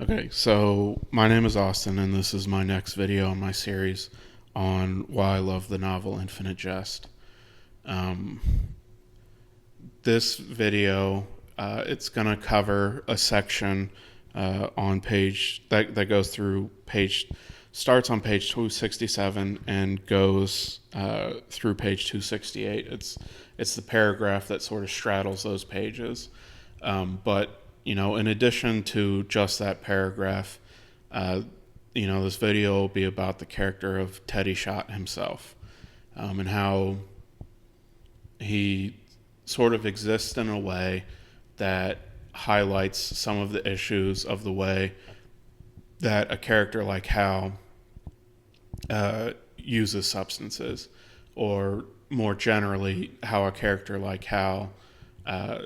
Okay, so my name is Austin, and this is my next video in my series on why I love the novel Infinite Jest. Um, this video, it's going to cover a section on page that goes through starts on page 267 and goes through page 268. It's the paragraph that sort of straddles those pages. But in addition to just that paragraph, uh, this video will be about the character of Teddy Schott himself, and how he sort of exists in a way that highlights some of the issues of the way that a character like Hal uses substances, or more generally, how a character like Hal uh,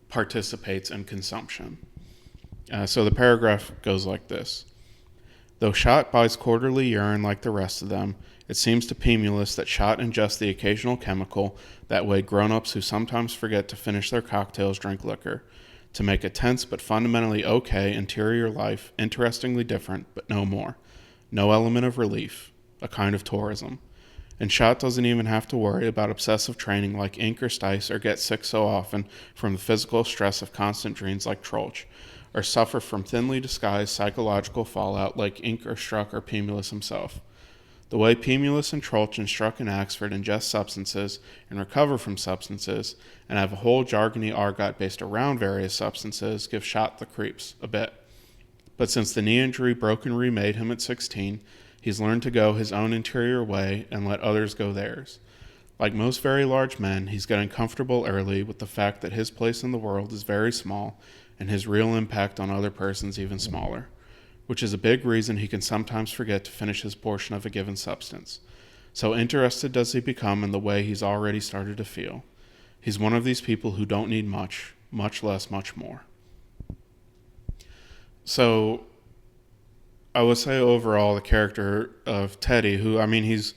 participates in consumption. So the paragraph goes like this. Though Schott buys quarterly urine like the rest of them, it seems to Pemulus that Schott ingests the occasional chemical that way grown-ups who sometimes forget to finish their cocktails drink liquor, to make a tense but fundamentally okay interior life interestingly different but no more. No element of relief, a kind of tourism. And Schott doesn't even have to worry about obsessive training like ink or stice, or get sick so often from the physical stress of constant dreams like Troeltsch, or suffer from thinly disguised psychological fallout like Ink or Struck or Pemulus himself. The way Pemulus and Troeltsch and Struck and Axford ingest substances and recover from substances, and have a whole jargony argot based around various substances, gives Schott the creeps, a bit. But since the knee injury broke and remade him at 16, he's learned to go his own interior way and let others go theirs. Like most very large men, he's getting comfortable early with the fact that his place in the world is very small and his real impact on other persons even smaller, which is a big reason he can sometimes forget to finish his portion of a given substance. So interested does he become in the way he's already started to feel. He's one of these people who don't need much, much less, much more. So I would say overall the character of Teddy, who, I mean, he's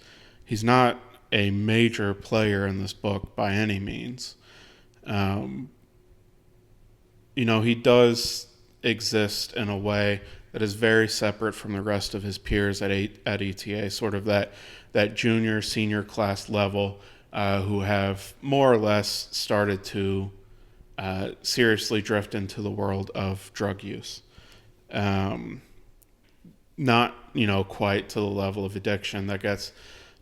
not a major player in this book by any means. Um, he does exist in a way that is very separate from the rest of his peers at ETA, sort of that junior senior class level, who have more or less started to seriously drift into the world of drug use. Um, Not quite to the level of addiction that gets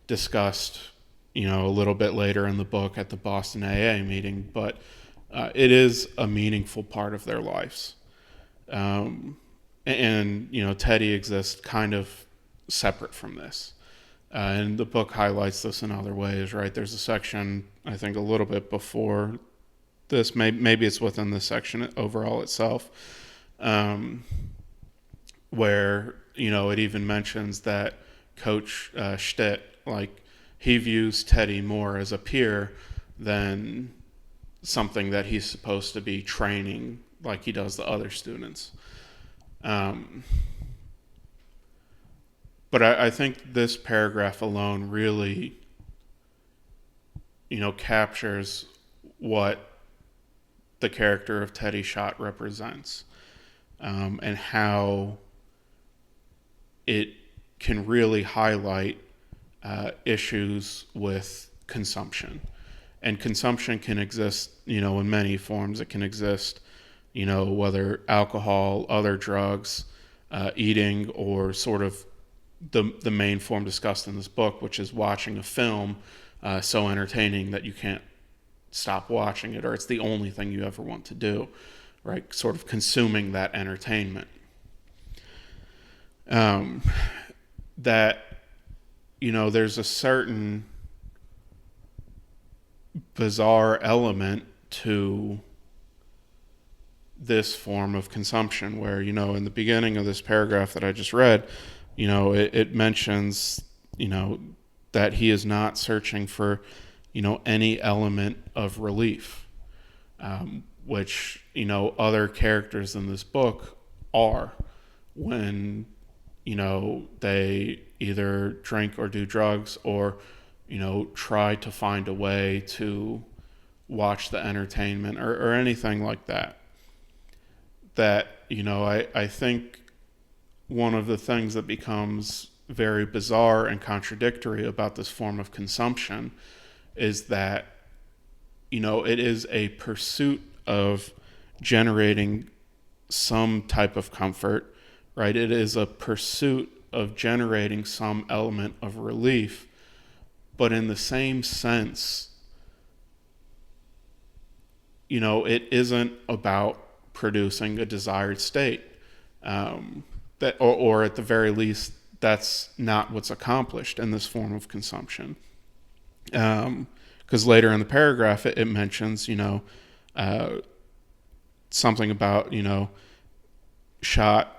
discussed a little bit later in the book at the Boston AA meeting, but it is a meaningful part of their lives. And Teddy exists kind of separate from this. And the book highlights this in other ways, right? There's a section, I think, a little bit before this, maybe it's within the section overall itself, where, it even mentions that Coach Stitt, like, he views Teddy more as a peer than something that he's supposed to be training like he does the other students. Um, but I think this paragraph alone really, captures what the character of Teddy Schott represents, and how it can really highlight issues with consumption. And consumption can exist, in many forms. It can exist, whether alcohol, other drugs, eating, or sort of the main form discussed in this book, which is watching a film so entertaining that you can't stop watching it, or it's the only thing you ever want to do, right? Sort of consuming that entertainment. Um, that, there's a certain bizarre element to this form of consumption where, in the beginning of this paragraph that I just read, it mentions, that he is not searching for, any element of relief, which, other characters in this book are when, they either drink or do drugs, or, try to find a way to watch the entertainment, or anything like that. that, I think one of the things that becomes very bizarre and contradictory about this form of consumption is that, it is a pursuit of generating some type of comfort, right? It is a pursuit of generating some element of relief. But in the same sense, it isn't about producing a desired state. Or at the very least, that's not what's accomplished in this form of consumption. Because later in the paragraph, it mentions, something about, shot,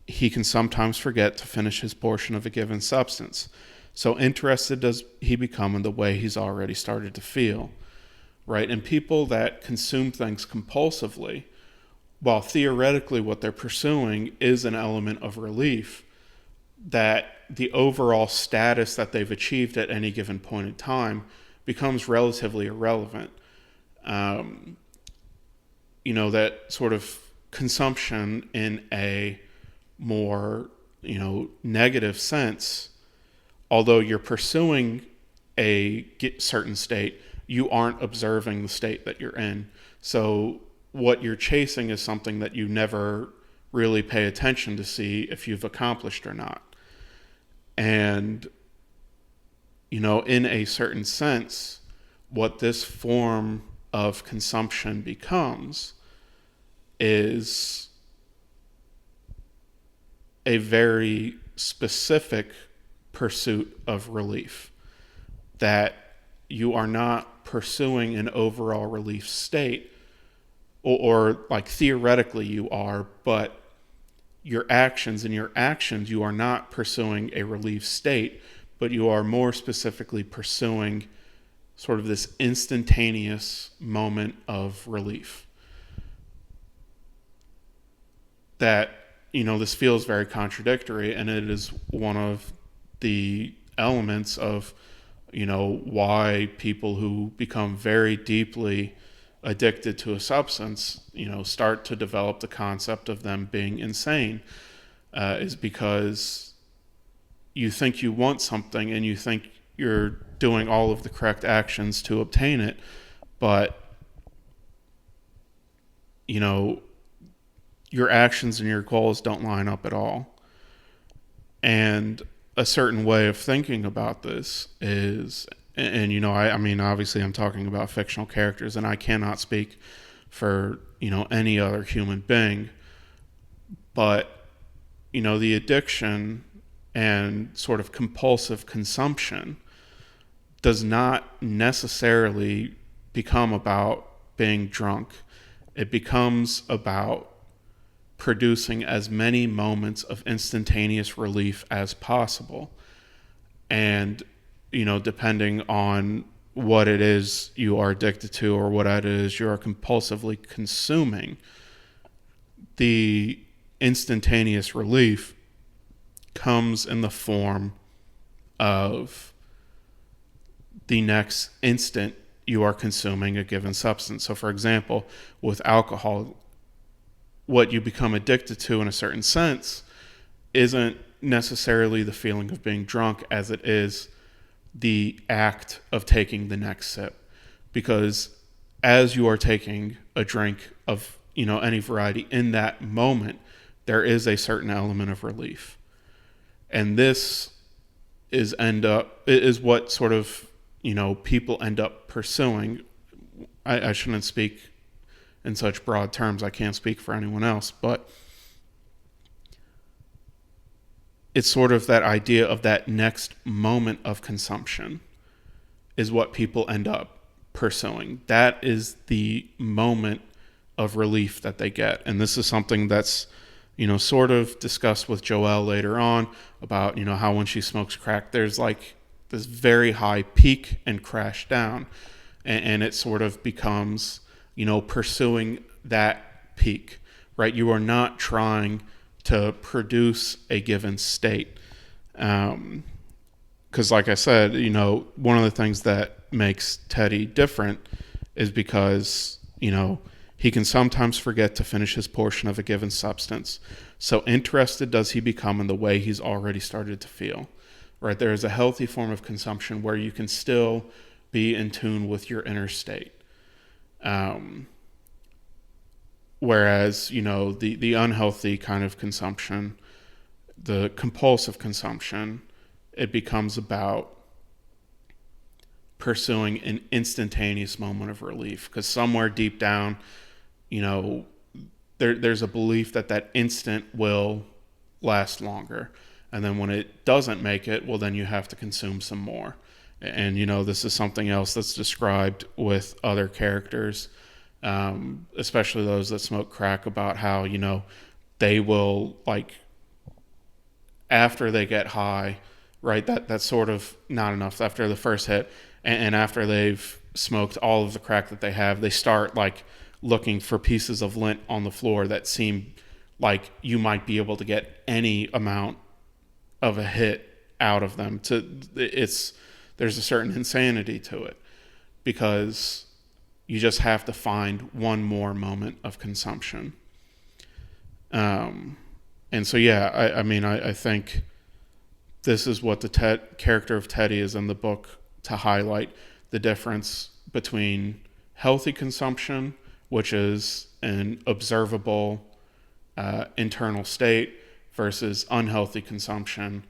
he can sometimes forget to finish his portion of a given substance. So interested does he become in the way he's already started to feel, right? And people that consume things compulsively, while theoretically what they're pursuing is an element of relief, that the overall status that they've achieved at any given point in time becomes relatively irrelevant. That sort of consumption in a more, negative sense, although you're pursuing a certain state, you aren't observing the state that you're in. So what you're chasing is something that you never really pay attention to see if you've accomplished or not. And, in a certain sense, what this form of consumption becomes is a very specific pursuit of relief, that you are not pursuing an overall relief state, or like theoretically you are, but your actions, you are not pursuing a relief state, but you are more specifically pursuing sort of this instantaneous moment of relief. That, this feels very contradictory, and it is one of the elements of, why people who become very deeply addicted to a substance, start to develop the concept of them being insane, is because you think you want something and you think you're doing all of the correct actions to obtain it, but, your actions and your goals don't line up at all. And a certain way of thinking about this is, and I mean, obviously I'm talking about fictional characters, and I cannot speak for, any other human being, but, the addiction and sort of compulsive consumption does not necessarily become about being drunk. It becomes about producing as many moments of instantaneous relief as possible. And, depending on what it is you are addicted to or what it is you are compulsively consuming, the instantaneous relief comes in the form of the next instant you are consuming a given substance. So, for example, with alcohol, what you become addicted to in a certain sense isn't necessarily the feeling of being drunk as it is the act of taking the next sip. Because as you are taking a drink of, any variety in that moment, there is a certain element of relief. And this is what sort of, people end up pursuing. I shouldn't speak in such broad terms. I can't speak for anyone else, but it's sort of that idea of that next moment of consumption is what people end up pursuing. That is the moment of relief that they get. And this is something that's, sort of discussed with Joelle later on about, how when she smokes crack, there's like this very high peak and crash down. And it sort of becomes, pursuing that peak, right? You are not trying to produce a given state. Because like I said, one of the things that makes Teddy different is because, He can sometimes forget to finish his portion of a given substance. So interested does he become in the way he's already started to feel. Right? There is a healthy form of consumption where you can still be in tune with your inner state. Whereas, the unhealthy kind of consumption, the compulsive consumption, it becomes about pursuing an instantaneous moment of relief. Because somewhere deep down, there's a belief that instant will last longer. And then when it doesn't make it, well, then you have to consume some more. And, this is something else that's described with other characters, especially those that smoke crack, about how, they will, like, after they get high, right, that's sort of not enough after the first hit. And after they've smoked all of the crack that they have, they start, like, looking for pieces of lint on the floor that seem like you might be able to get any amount of a hit out of them. There's a certain insanity to it, because you just have to find one more moment of consumption. And so, yeah, I think this is what the character of Teddy is in the book, to highlight the difference between healthy consumption, which is an observable internal state, versus unhealthy consumption,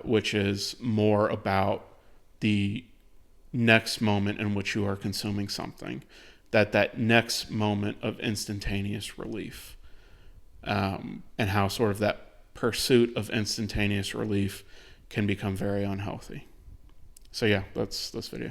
which is more about the next moment in which you are consuming something, that next moment of instantaneous relief, and how sort of that pursuit of instantaneous relief can become very unhealthy. So yeah, that's this video.